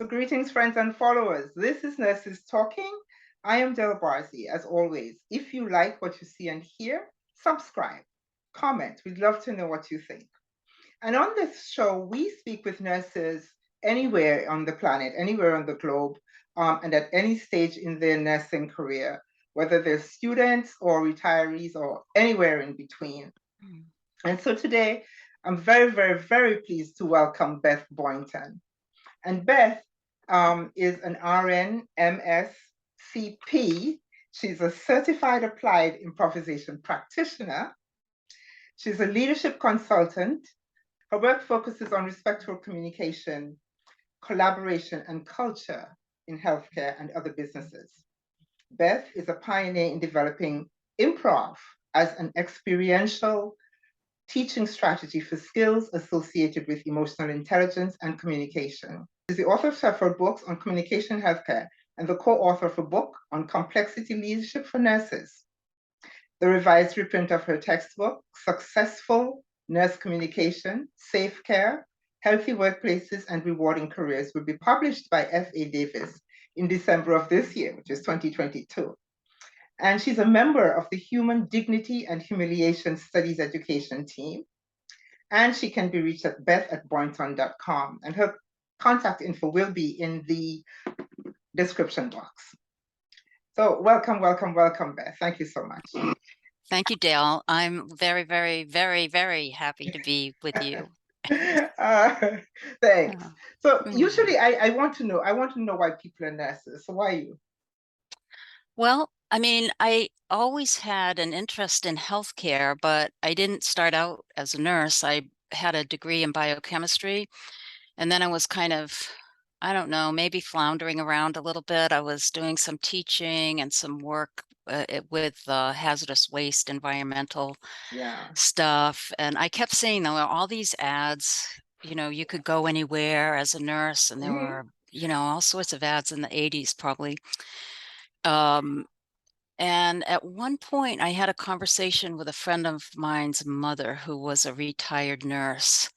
So greetings, friends and followers. This is Nurses Talking. I am Del Barzi, as always. If you like what you see and hear, subscribe, comment. We'd love to know what you think. And on this show, we speak with nurses anywhere on the planet, anywhere on the globe, and at any stage in their nursing career, whether they're students or retirees or anywhere in between. And so today, I'm very, very, very pleased to welcome Beth Boynton. And Beth is an RN, MS, CP. She's a certified applied improvisation practitioner. She's a leadership consultant. Her work focuses on respectful communication, collaboration, and culture in healthcare and other businesses. Beth is a pioneer in developing improv as an experiential teaching strategy for skills associated with emotional intelligence and communication. She's the author of several books on communication healthcare and the co-author of a book on complexity leadership for nurses. The revised reprint of her textbook, Successful Nurse Communication, Safe Care, Healthy Workplaces, and Rewarding Careers, will be published by F.A. Davis in December of this year, which is 2022. And she's a member of the Human Dignity and Humiliation Studies Education team. And she can be reached at beth@boynton.com. And her contact info will be in the description box. So welcome, welcome, welcome, Beth. Thank you so much. Thank you, Dale. I'm very, very, very, very happy to be with you. Thanks. So usually I want to know why people are nurses. So why you? Well, I mean, I always had an interest in healthcare, but I didn't start out as a nurse. I had a degree in biochemistry, and then I was kind of, I don't know, maybe floundering around a little bit. I was doing some teaching and some work with hazardous waste, environmental stuff. And I kept seeing there were all these ads, you could go anywhere as a nurse, and there were, all sorts of ads in the 80s probably. And at one point, I had a conversation with a friend of mine's mother who was a retired nurse.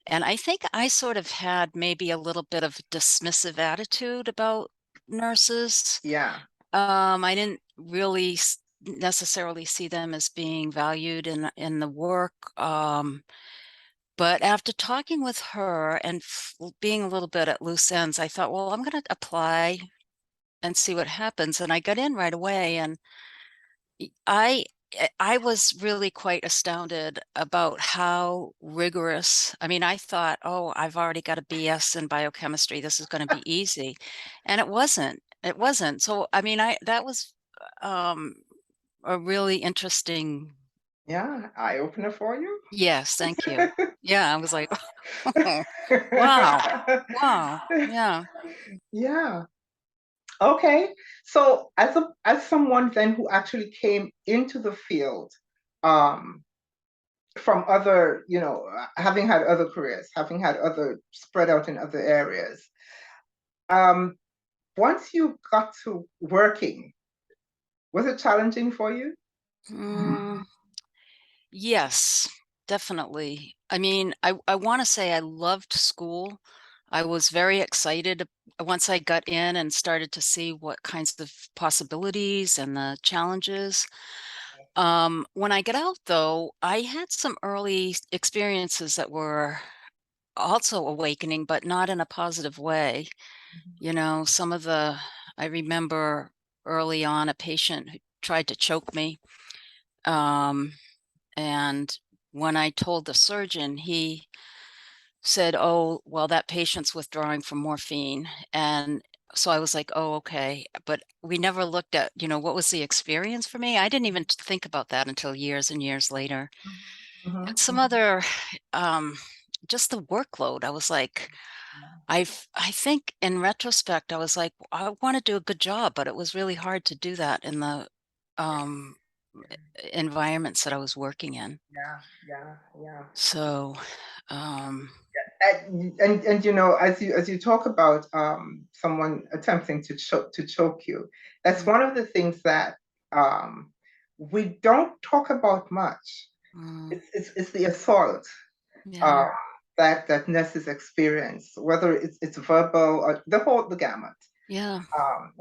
And I think I sort of had maybe a little bit of dismissive attitude about nurses. Yeah. I didn't really necessarily see them as being valued in the work. But after talking with her and being a little bit at loose ends, I thought, well, I'm going to apply and see what happens. And I got in right away, and I was really quite astounded about how rigorous. I mean, I thought, oh, I've already got a BS in biochemistry. This is going to be easy. And it wasn't. It wasn't. So, I mean, that was a really interesting. Yeah, eye-opener for you? Yes, thank you. Yeah, I was like, oh, wow. Wow. Yeah. Yeah. Okay. So as someone then who actually came into the field from other, having had other careers, having had other spread out in other areas, once you got to working, was it challenging for you? Yes, definitely. I mean, I want to say I loved school. I was very excited once I got in and started to see what kinds of possibilities and the challenges. When I got out, though, I had some early experiences that were also awakening, but not in a positive way. Some of I remember early on a patient who tried to choke me. And when I told the surgeon, he said, oh, well, that patient's withdrawing from morphine. And so I was like, oh, okay. But we never looked at, what was the experience for me? I didn't even think about that until years and years later. And some other, just the workload. I was like, I think in retrospect, I was like, I want to do a good job, but it was really hard to do that in the environments that I was working in. Yeah. So, and as you talk about someone attempting to choke you, that's one of the things that we don't talk about much. It's the assault. Yeah. that nurses experience, whether it's verbal or the gamut. Yeah.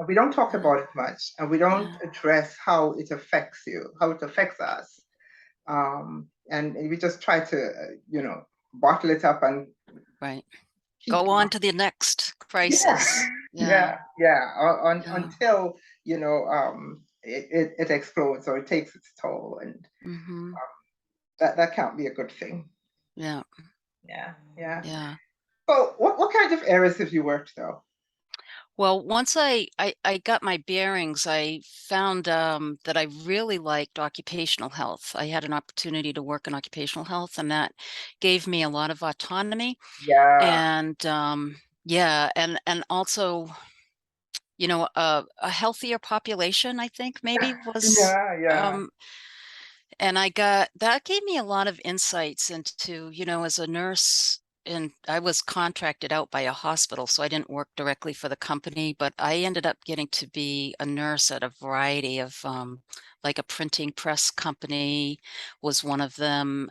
We don't talk Yeah. about it much, and we don't Yeah. address how it affects you, how it affects us. And we just try to, bottle it up and Right. keep Go on on. to the next Yeah, crisis. Yeah. yeah. Yeah. Until it explodes or it takes its toll, and Mm-hmm. that can't be a good thing. Yeah. Yeah, yeah. Yeah. So, what kind of areas have you worked though? Well, once I got my bearings, I found that I really liked occupational health. I had an opportunity to work in occupational health, and that gave me a lot of autonomy. Yeah, And yeah, and also, a healthier population, I think maybe was yeah, yeah, um and I got that gave me a lot of insights into, as a nurse, and I was contracted out by a hospital, so I didn't work directly for the company, but I ended up getting to be a nurse at a variety of, like a printing press company was one of them.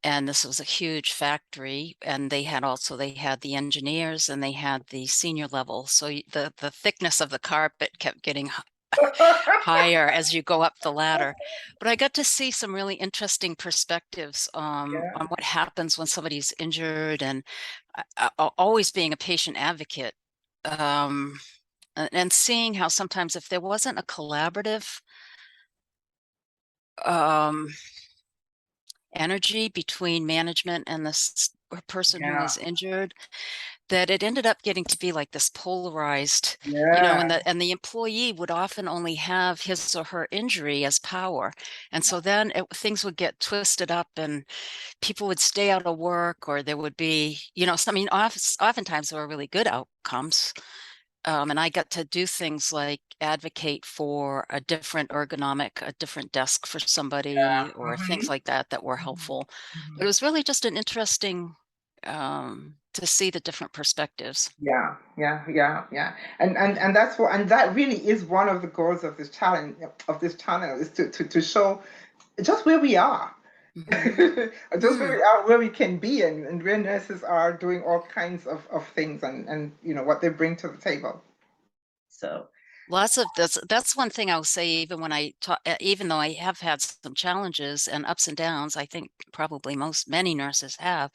And this was a huge factory, and they had the engineers and they had the senior level. So the thickness of the carpet kept getting higher as you go up the ladder. But I got to see some really interesting perspectives on yeah, what happens when somebody's injured, and always being a patient advocate, um, and seeing how sometimes if there wasn't a collaborative um, energy between management and the person who yeah, was injured, that it ended up getting to be like this polarized, yeah. and the employee would often only have his or her injury as power. And so then things would get twisted up, and people would stay out of work, or there would be, so, I mean, oftentimes there were really good outcomes. And I got to do things like advocate for a different desk for somebody, or things Hmm. like that that were Hmm. helpful. But it Hmm. was really just an interesting to see the different perspectives. Yeah, yeah, yeah, yeah. And that's what, and that really is one of the goals of this challenge, of this channel, is to show just where we are. Hmm. Just where we are, where we can be, and where nurses are doing all kinds of things, and what they bring to the table. So Lots of that's one thing I'll say, even when I talk, even though I have had some challenges and ups and downs, I think probably many nurses have,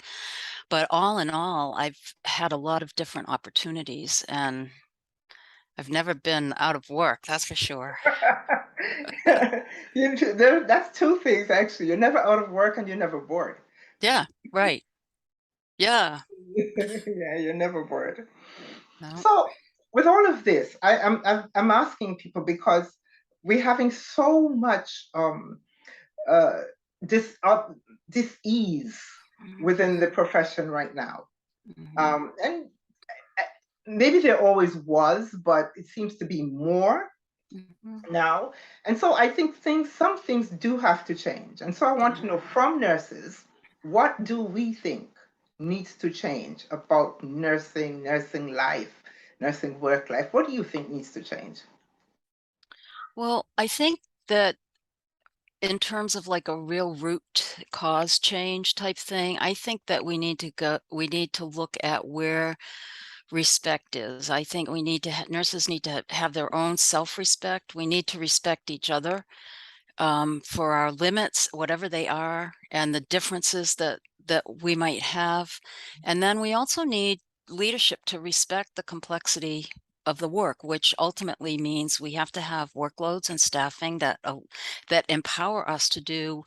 but all in all, I've had a lot of different opportunities, and I've never been out of work, that's for sure. that's two things actually. You're never out of work and you're never bored. Yeah, right. Yeah. Yeah, you're never bored. No. So, with all of this, I'm asking people because we're having so much uh, dis dis ease within the profession right now, Mm-hmm. and maybe there always was, but it seems to be more Hmm. now. And so I think some things do have to change. And so I want Yeah. to know from nurses, what do we think needs to change about nursing, nursing life, nursing work life? What do you think needs to change? Well, I think that in terms of like a real root cause change type thing, I think that we need to look at where respect is. I think nurses need to have their own self-respect. We need to respect each other, for our limits, whatever they are, and the differences that we might have. And then we also need leadership to respect the complexity of the work, which ultimately means we have to have workloads and staffing that empower us to do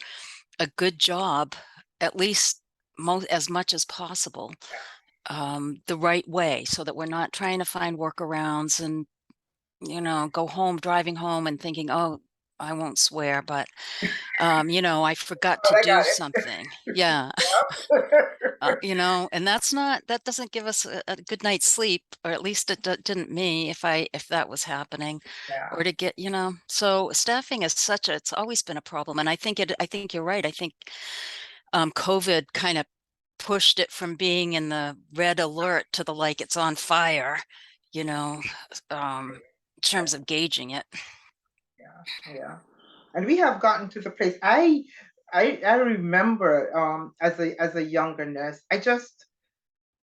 a good job, at least as much as possible, the right way, so that we're not trying to find workarounds and, go home, driving home and thinking, oh, I won't swear, but I forgot But to I do got it. something. Yeah. And that doesn't give us a good night's sleep, or at least it didn't me, if that was happening, Yeah. or to get, so staffing is it's always been a problem. And I think you're right. I think COVID kind of pushed it from being in the red alert to the, like, it's on fire, you know, in Yeah. terms of gauging it. Yeah. Yeah. And we have gotten to the place. I remember as a younger nurse, I just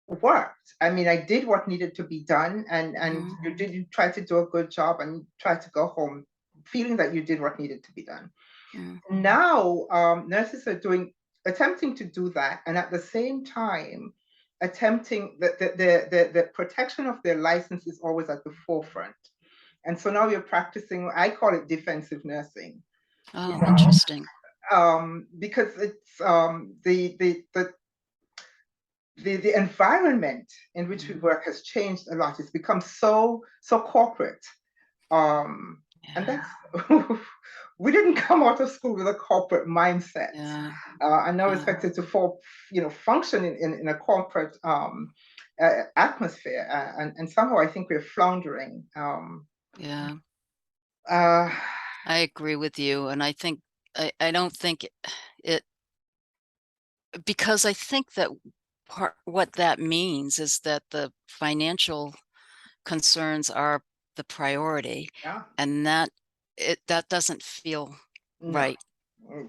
worked. I mean, I did what needed to be done, and Mhm. you try to do a good job, and you try to go home feeling that you did what needed to be done. Mm. Now, nurses are attempting to do that, and at the same time, attempting the protection of their license is always at the forefront. And so now you're practicing, I call it defensive nursing, you Oh, know, interesting. because it's the environment in which we Mhm. work has changed a lot. It's become so corporate. And Yeah, that's we didn't come out of school with a corporate mindset. yeah, And now yeah, expected to function in a corporate atmosphere. And somehow I think we're floundering. yeah. Uh, I agree with you, and I think I don't think it because I think that what that means is that the financial concerns are the priority, yeah, and that doesn't feel no. right.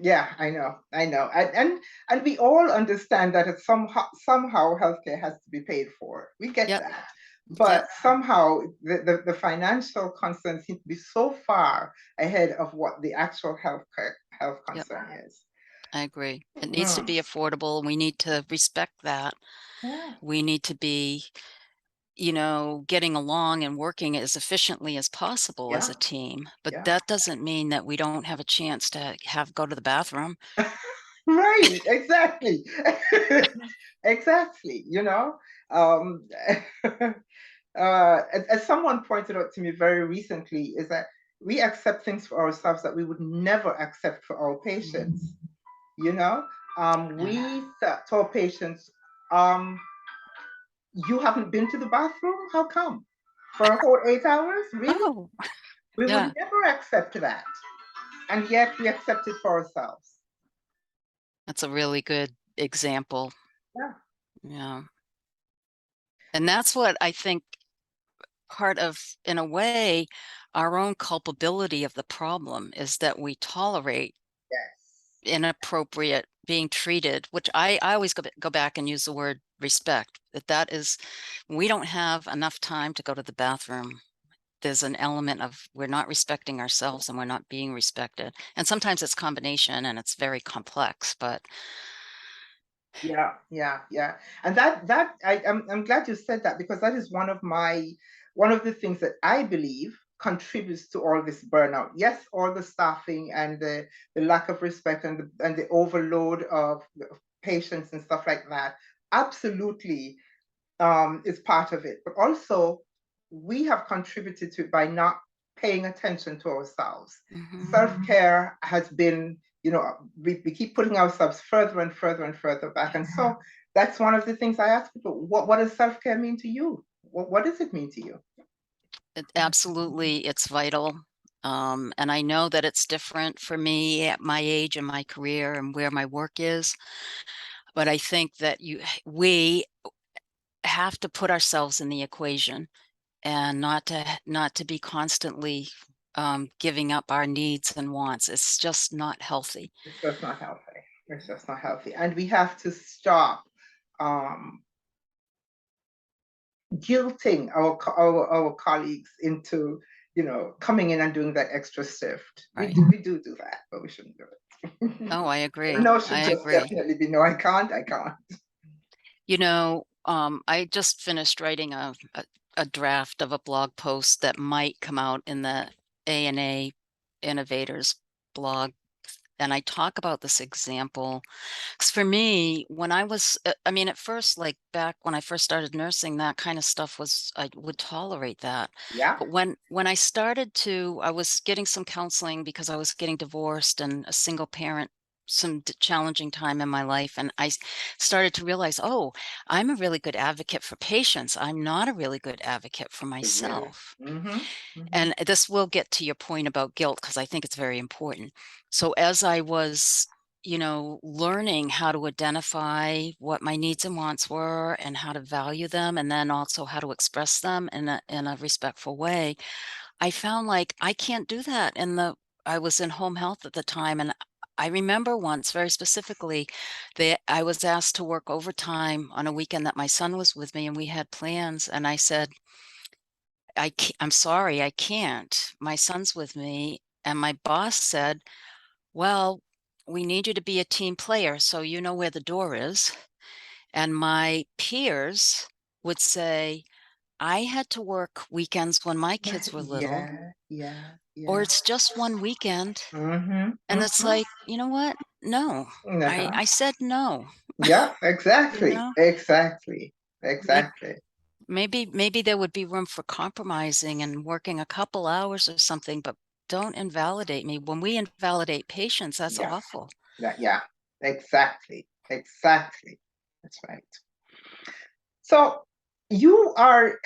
Yeah, I know, and we all understand that it's somehow healthcare has to be paid for. We get Yep, that, yep, but somehow the financial concerns seem to be so far ahead of what the actual health yep. concern is. I agree. It needs to Mm. be affordable, and we need to respect that. Yeah, We need to be, getting along and working as efficiently as possible as yeah, a team. But yeah. that doesn't mean that we don't have a chance to go to the bathroom. Right, exactly. Exactly, Um, as someone pointed out to me very recently, is that we accept things for ourselves that we would never accept for our Mhm. patients. You know, Yeah. we told patients, "You haven't been to the bathroom? How come? For a whole 8 hours? Really? Oh, We would yeah. never accept that, and yet we accept it for ourselves." That's a really good example. Yeah, Yeah. And that's what I think part of, in a way, our own culpability of the problem is that we tolerate yes, inappropriate being treated, which I always go back and use the word respect. That is, we don't have enough time to go to the bathroom. There's an element of we're not respecting ourselves and we're not being respected. And sometimes it's combination and it's very complex, but yeah, yeah, yeah. And I'm glad you said that, because that is one of the things that I believe contributes to all this burnout. Yes, all the staffing and the lack of respect and the overload of patients and stuff like that absolutely is part of it. But also, we have contributed to it by not paying attention to ourselves. mhm. Self-care has been, we keep putting ourselves further and further and further back. And so that's one of the things I ask people, what does self-care mean to you? What does it mean to you? Absolutely, it's vital. And I know that it's different for me at my age and my career and where my work is. But I think that we have to put ourselves in the equation and not to be constantly giving up our needs and wants. It's just not healthy. It's just not healthy. It's just not healthy. And we have to stop um, guilting our colleagues into coming in and doing that extra shift. We Right. do we do do that, but we shouldn't do it. Oh, I The agree. no I should just agree. definitely be no. I can't. I just finished writing a draft of a blog post that might come out in the ANA Innovators blog. And I talk about this example. 'Cause for me, when I mean, at first, like back when I first started nursing, that kind of stuff I would tolerate that. Yeah, But when I was getting some counseling because I was getting divorced and a single parent, some challenging time in my life. And started to realize, oh, I'm a really good advocate for patients. I'm not a really good advocate for really. myself. Mm-hmm. And this will get to your point about guilt because I think it's very important. So as I was, learning how to identify what my needs and wants were and how to value them, and then also how to express them in a respectful way, I found like I can't do that. I was in home health at the time, and I remember once very specifically that I was asked to work overtime on a weekend that my son was with me and we had plans. And I said, I'm sorry, I can't. My son's with me. And my boss said, well, we need you to be a team player, so you know where the door is. And my peers would say, I had to work weekends when my kids were little, Yeah, yeah, or yeah. it's just one weekend. Mm-hmm. And it's Mm-hmm. like, you know what? No, Uh-huh. I said no, Yeah, you exactly. know, Exactly. maybe, Exactly. maybe there would be room for compromising and working a couple hours or something, but don't invalidate me. When we invalidate patients, that's Yeah. awful. Yeah. Exactly. Exactly. That's right. So you are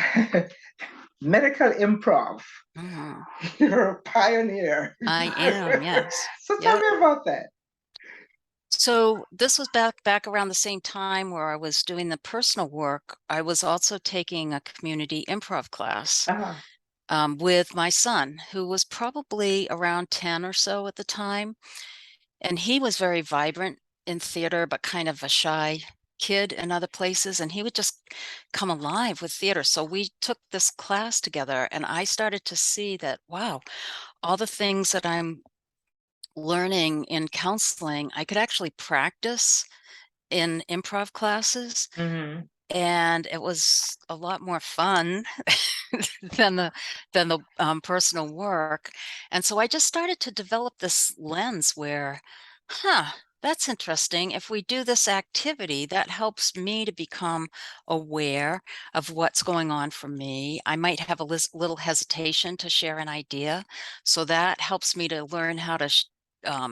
medical improv. Mhm. You're a pioneer. I am, yes. So tell Yep. me about that. So this was back around the same time where I was doing the personal work. I was also taking a community improv class Uh-huh. with my son, who was probably around 10 or so at the time. And he was very vibrant in theater, but kind of a shy kid in other places. And he would just come alive with theater. So we took this class together, and I started to see that, wow, all the things that I'm learning in counseling, I could actually practice in improv classes, Mm-hmm. and it was a lot more fun than the personal work. And so I just started to develop this lens where, huh, that's interesting. If we do this activity, that helps me to become aware of what's going on for me. I might have a little hesitation to share an idea, so that helps me to learn how to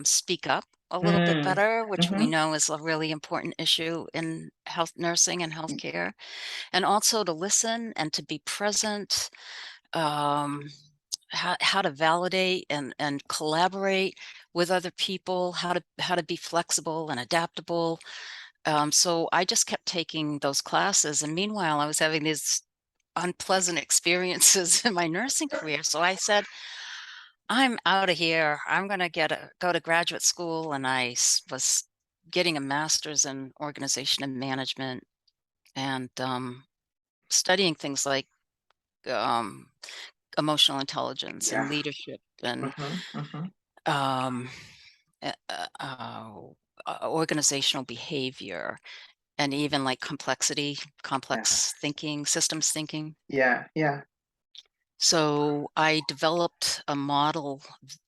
speak up a little bit Mm. better, which we Mm-hmm. know is a really important issue in health nursing and healthcare, and also to listen and to be present, um, how to validate and collaborate with other people, how to be flexible and adaptable. So I just kept taking those classes, and meanwhile, I was having these unpleasant experiences in my nursing career. So I said, I'm out of here. I'm going to go to graduate school, and was getting a master's in organization and management, and studying things like um, emotional intelligence and Yeah. leadership and Mm-hmm. Mm-hmm. um, uh, uh, uh, organizational behavior, and even like Yeah. complex thinking, systems thinking. Yeah. Yeah. So I developed a model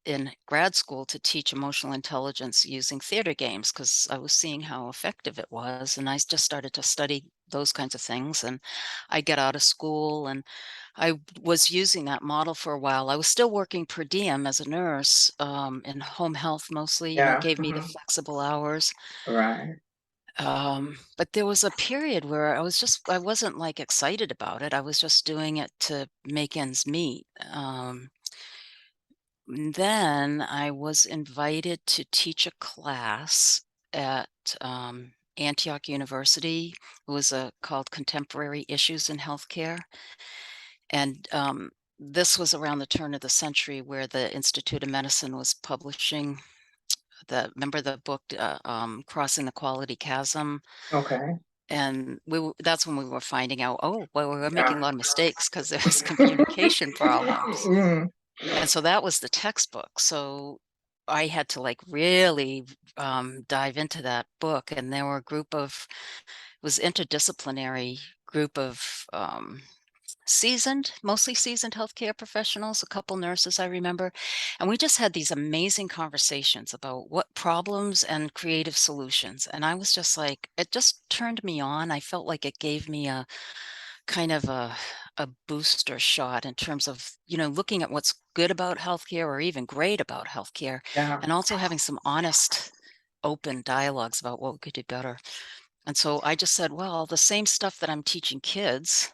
in grad school to teach emotional intelligence using theater games, because I was seeing how effective it was. And I just started to study those kinds of things. And I get out of school, and I was using that model for a while. I was still working per diem as a nurse, in home health mostly, Yeah. gave me the Mm-hmm. flexible hours. Right. But there was a period where I wasn't like excited about it. I was just doing it to make ends meet. Then I was invited to teach a class at Antioch University. It was called Contemporary Issues in Healthcare. And this was around the turn of the century, where the Institute of Medicine was publishing remember the book, Crossing the Quality Chasm? Okay. And that's when we were finding out, oh, well, we were making Yeah. a lot of mistakes because there was communication problems. Mm. And so that was the textbook. So I had to like really dive into that book. And there were it was interdisciplinary group of mostly seasoned healthcare professionals, a couple nurses I remember. And we just had these amazing conversations about what problems and creative solutions. And I was just like, it just turned me on. I felt like it gave me a kind of a booster shot in terms of, looking at what's good about healthcare or even great about healthcare, Yeah. and also having some honest, open dialogues about what we could do better. And so I just said, well, the same stuff that I'm teaching kids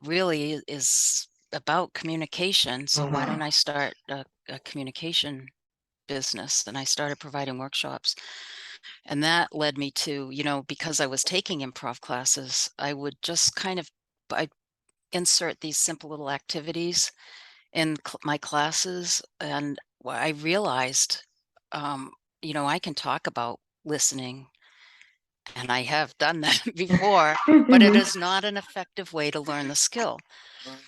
really is about communication. So why Mm-hmm. don't I start a communication business? And I started providing workshops. And that led me to, because I was taking improv classes, I would just I insert these simple little activities in my classes. And I realized, you know, I can talk about listening, and I have done that before, but it Mhm. is not an effective way to learn the skill.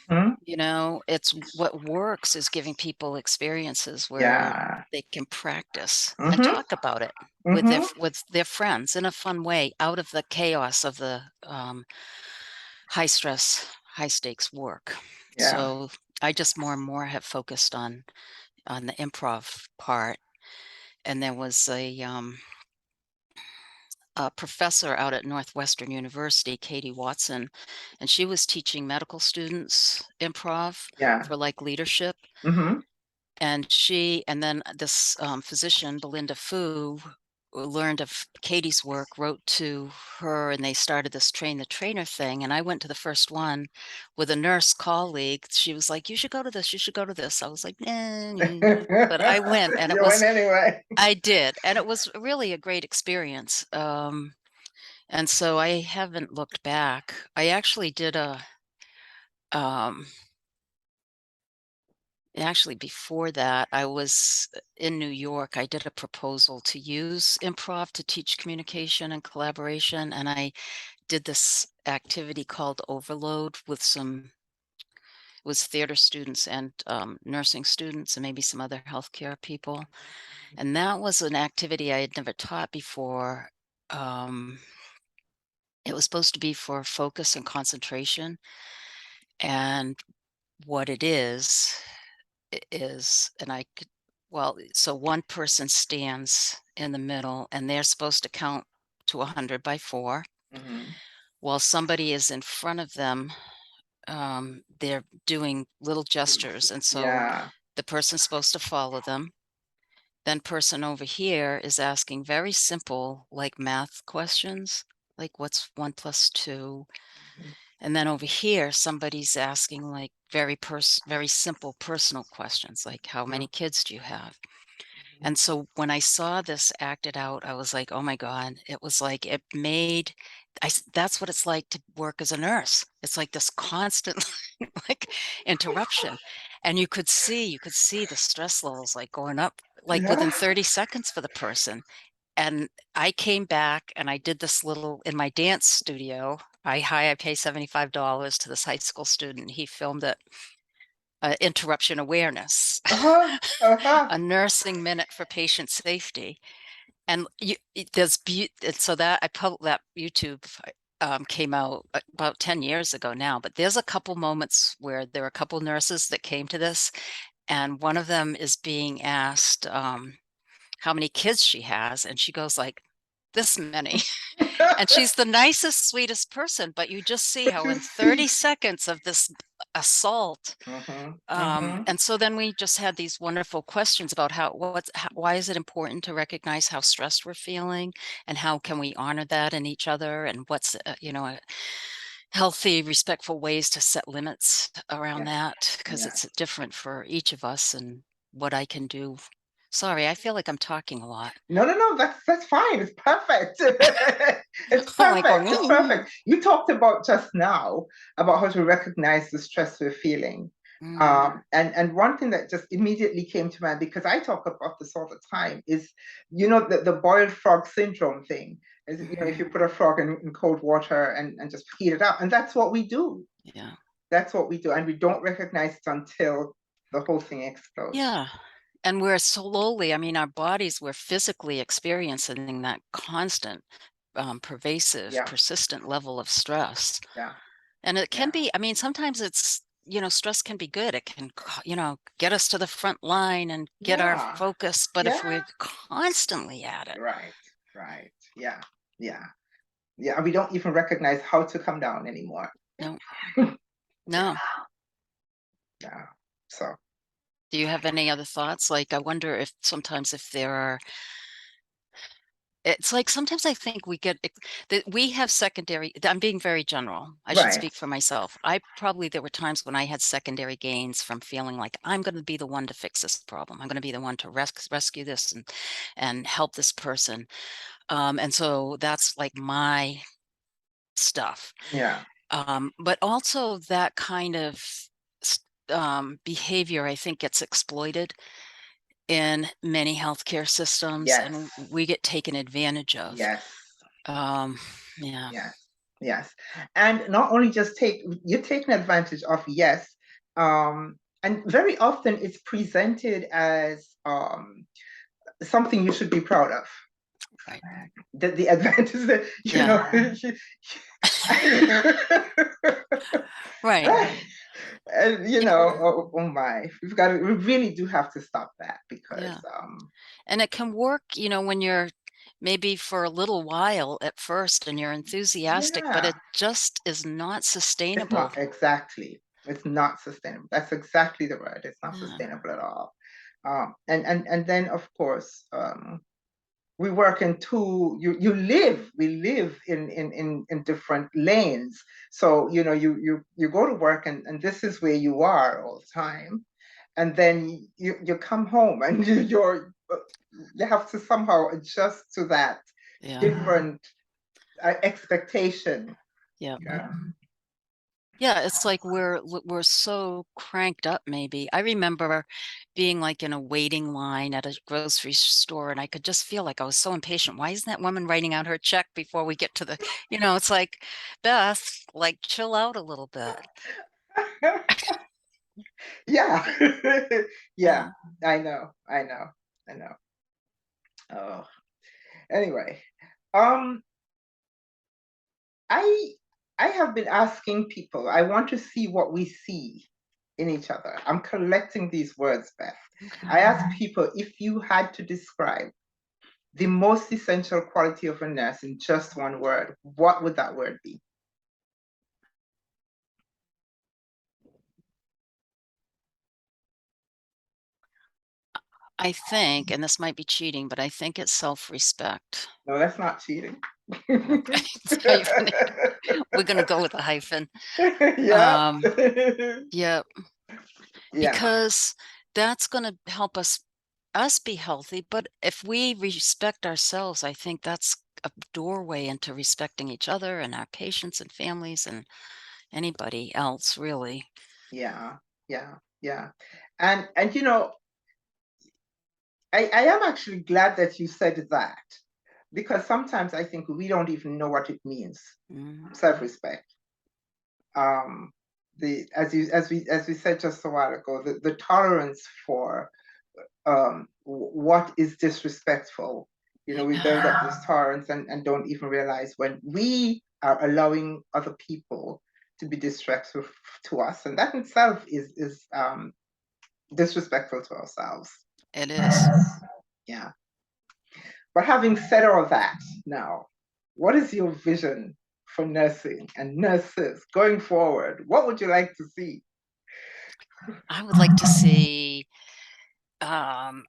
Mhm. You know, it's what works is giving people experiences where Yeah. they can practice and Mhm. talk about it Mhm. with their friends in a fun way, out of the chaos of the high stress, high stakes work. Yeah. So I just more and more have focused on the improv part. And there was a professor out at Northwestern University, Katie Watson, and she was teaching medical students improv Yeah. for like leadership. Mhm. And then this physician, Belinda Fu, learned of Katie's work, wrote to her, and they started this train the trainer thing. And I went to the first one with a nurse colleague. She was like, "You should go to this. You should go to this." I was like, but I went, and You went anyway. I did, and it was really a great experience. And so I haven't looked back. I actually did um, actually, before that, I was in New York. I did a proposal to use improv to teach communication and collaboration, and I did this activity called Overload with it was theater students and nursing students and maybe some other healthcare people. And that was an activity I had never taught before. Um, it was supposed to be for focus and concentration. And what it is, and I could, well, so one person stands in the middle and they're supposed to count to 100 by 4, Mhm. while somebody is in front of them. They're doing little gestures, and so Yeah. the person's supposed to follow them. Then person over here is asking very simple, like math questions, like what's 1 plus 2. Mhm. And then over here, somebody's asking like very simple personal questions, like how Mhm. many kids do you have? And so when I saw this acted out, I was like, "Oh my god." It was like it made that's what it's like to work as a nurse. It's like this constant like interruption. And you could see the stress levels like going up like Yeah. within 30 seconds for the person. And I came back and I did this little in my dance studio. I pay $75 to this high school student. He filmed it, interruption awareness, Uh-huh. Uh-huh. a nursing minute for patient safety. And there's and so that that YouTube came out about 10 years ago now, but there's a couple moments where there are a couple nurses that came to this, and one of them is being asked how many kids she has, and she goes like, this many. And she's the nicest, sweetest person, but you just see But how you in 30 see. seconds of this assault. Mhm. Mhm. And so then we just had these wonderful questions about why is it important to recognize how stressed we're feeling, and how can we honor that in each other, and what's healthy, respectful ways to set limits around Yeah. that, because Yeah. it's different for each of us, and what I can do. Sorry, I feel like I'm talking a lot. No, no, no, that's fine. It's perfect. It's I'm like perfect. It's going, perfect. You talked about just now about how to recognize the stress we're feeling. mm, And one thing that just immediately came to mind, because I talk about this all the time, is the boiled frog syndrome thing. Is, if mhm, you put a frog in cold water and just heat it up, and that's what we do. yeah. That's what we do, and we don't recognize it until the whole thing explodes. Yeah. And we're slowly, I mean, our bodies, we're physically experiencing that constant, pervasive, Yeah, persistent level of stress. yeah, And it can yeah, be, I mean, sometimes stress can be good. It can, get us to the front line and get our yeah, focus. But if yeah. we're constantly at it, Right, right. Yeah, yeah, yeah. We don't even recognize how to come down anymore. no, Yeah, no. yeah. So, Do you have any other thoughts? Like, I wonder if sometimes if there are It's like sometimes I think that we have secondary. I'm being very general. I should right. speak for myself. There were times when I had secondary gains from feeling like I'm going to be the one to fix this problem. I'm going to be the one to rescue this and help this person. And so that's like my stuff. Yeah. But also that kind of behavior, I think, gets exploited in many healthcare systems, Yes. and we get taken advantage of. Yes. Yeah. Yes. Yes. And not only just you're taking advantage of, yes. And very often it's presented as something you should be proud of. Right. The advantage that, you know, Right. and you know, oh my, we really do have to stop that, because Yeah. And it can work, when you're maybe for a little while at first and you're enthusiastic, but yeah, it just is not it's sustainable. not exactly, it's not sustainable. That's exactly the word. It's not Yeah. sustainable at all. And then of course, we work in we live in different lanes. So you know, you go to work, and this is where you are all the time, and then you come home, and you have to somehow adjust to that Yeah. different expectation. Yeah. Yeah. Yeah, it's like we're so cranked up maybe. I remember being like in a waiting line at a grocery store, and I could just feel like I was so impatient. Why isn't that woman writing out her check before we get to the, it's like, Beth, like chill out a little bit. Yeah. Yeah, Yeah. I know. Oh, anyway, um I I have been asking people. I want to see what we see in each other. I'm collecting these words, Beth. Okay. I ask people, if you had to describe the most essential quality of a nurse in just one word, what would that word be? I think, and this might be cheating, but I think it's self-respect. No, that's not cheating. Okay. It's hyphen. We're gonna go with a hyphen. Yeah. Um, yeah, Yeah. because that's gonna help us be healthy, but if we respect ourselves, I think that's a doorway into respecting each other and our patients and families and anybody else, really. Yeah. Yeah. Yeah. And you know, I am actually glad that you said that, because sometimes I think we don't even know what it means. Mm, Self-respect. Um, the as we said just a while ago, the tolerance for what is disrespectful. You know, we build up this tolerance, and don't even realize when we are allowing other people to be disrespectful to us, and that in itself is disrespectful to ourselves. it is. Yeah. But having said all that, now, what is your vision for nursing and nurses going forward? What would you like to see? I would like to see um,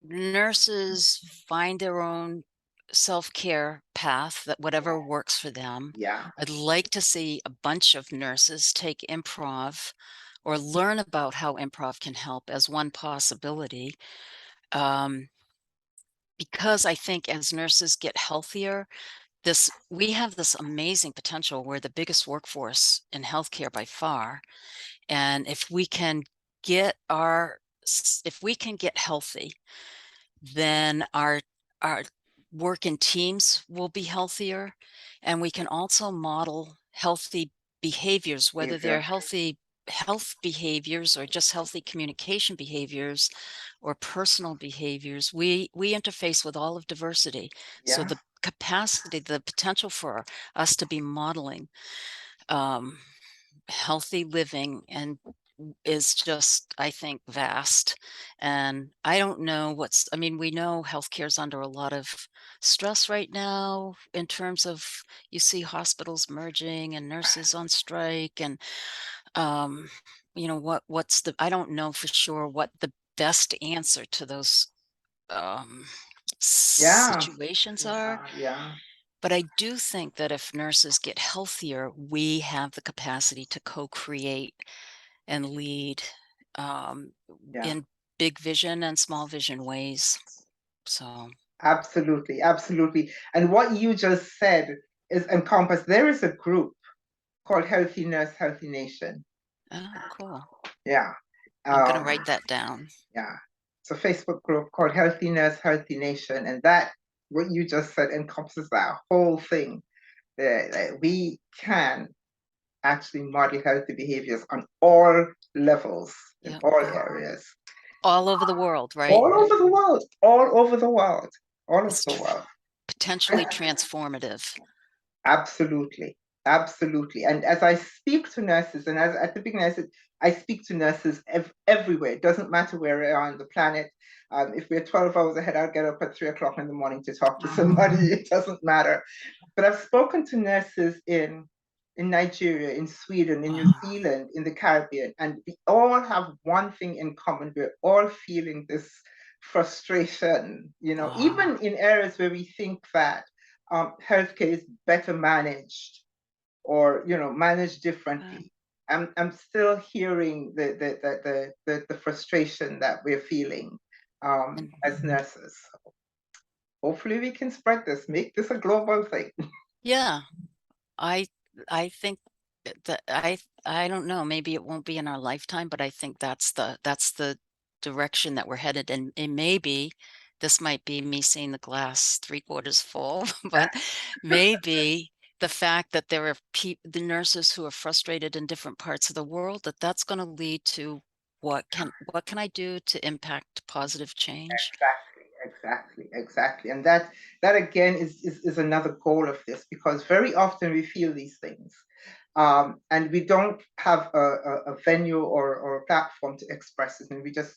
nurses find their own self-care path, that whatever works for them. Yeah. I'd like to see a bunch of nurses take improv or learn about how improv can help as one possibility. Um, because I think as nurses get healthier, we have this amazing potential. We're the biggest workforce in healthcare by far. And if we can get healthy, then our work in teams will be healthier, and we can also model healthy behaviors, whether they're Behavior. healthy health behaviors or just healthy communication behaviors or personal behaviors. We interface with all of diversity, so Yeah. the capacity, the potential for us to be modeling um, healthy living and is just, I think, vast. And I don't know we know healthcare is under a lot of stress right now in terms of, you see hospitals merging and nurses on strike and um, I don't know for sure what the best answer to those Yeah. situations are. Yeah. But I do think that if nurses get healthier, we have the capacity to co-create and lead um, Yeah. in big vision and small vision ways. So, Absolutely. Absolutely. And what you just said is encompassed. There is a group called Healthy Nurse, Healthy Nation. oh, cool. Yeah. I'm going to Um, write that down. yeah. It's a Facebook group called Healthy Nurse, Healthy Nation. And that, what you just said, encompasses that whole thing. That we can actually model healthy behaviors on all levels, in Yeah. all areas. All over the world, right? All over the world, all over the world, all over It's the world. potentially transformative. Absolutely, absolutely. And as I speak to nurses, and as at the beginning I said, I speak to nurses everywhere. It doesn't matter where we are on the planet. If we're 12 hours ahead, I'll get up at 3 o'clock in the morning to talk to somebody. It doesn't matter. But I've spoken to nurses in Nigeria, in Sweden, in New Zealand, in the Caribbean, and we all have one thing in common. We're all feeling this frustration, even in areas where we think that healthcare is better managed or managed differently. I'm still hearing the frustration that we're feeling as nurses. So hopefully we can spread this, make this a global thing. Yeah, I think that I don't know, maybe it won't be in our lifetime, but I think that's the direction that we're headed. And maybe this might be me seeing the glass 3/4 full, but maybe the fact that there are the nurses who are frustrated in different parts of the world, that's going to lead to what can I do to impact positive change? Exactly. And that again is another goal of this, because very often we feel these things. And we don't have a venue or a platform to express it, and we just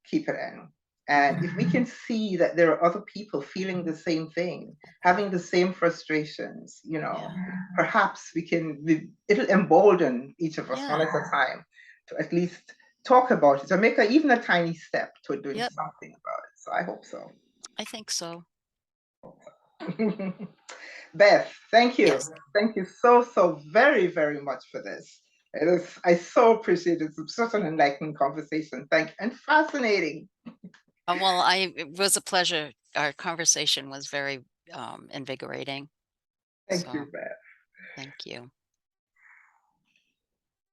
keep it in. And if we can see that there are other people feeling the same thing, having the same frustrations, perhaps it'll embolden each of us one at a time to at least talk about it, or make even a tiny step to doing something about it. So I hope so. I think so. Beth, thank you. Yes. Thank you so very, very much for this. I so appreciate it. It's such an enlightening conversation. Thank you. And fascinating. Well, it was a pleasure. Our conversation was very invigorating. Thank you, Beth. Thank you.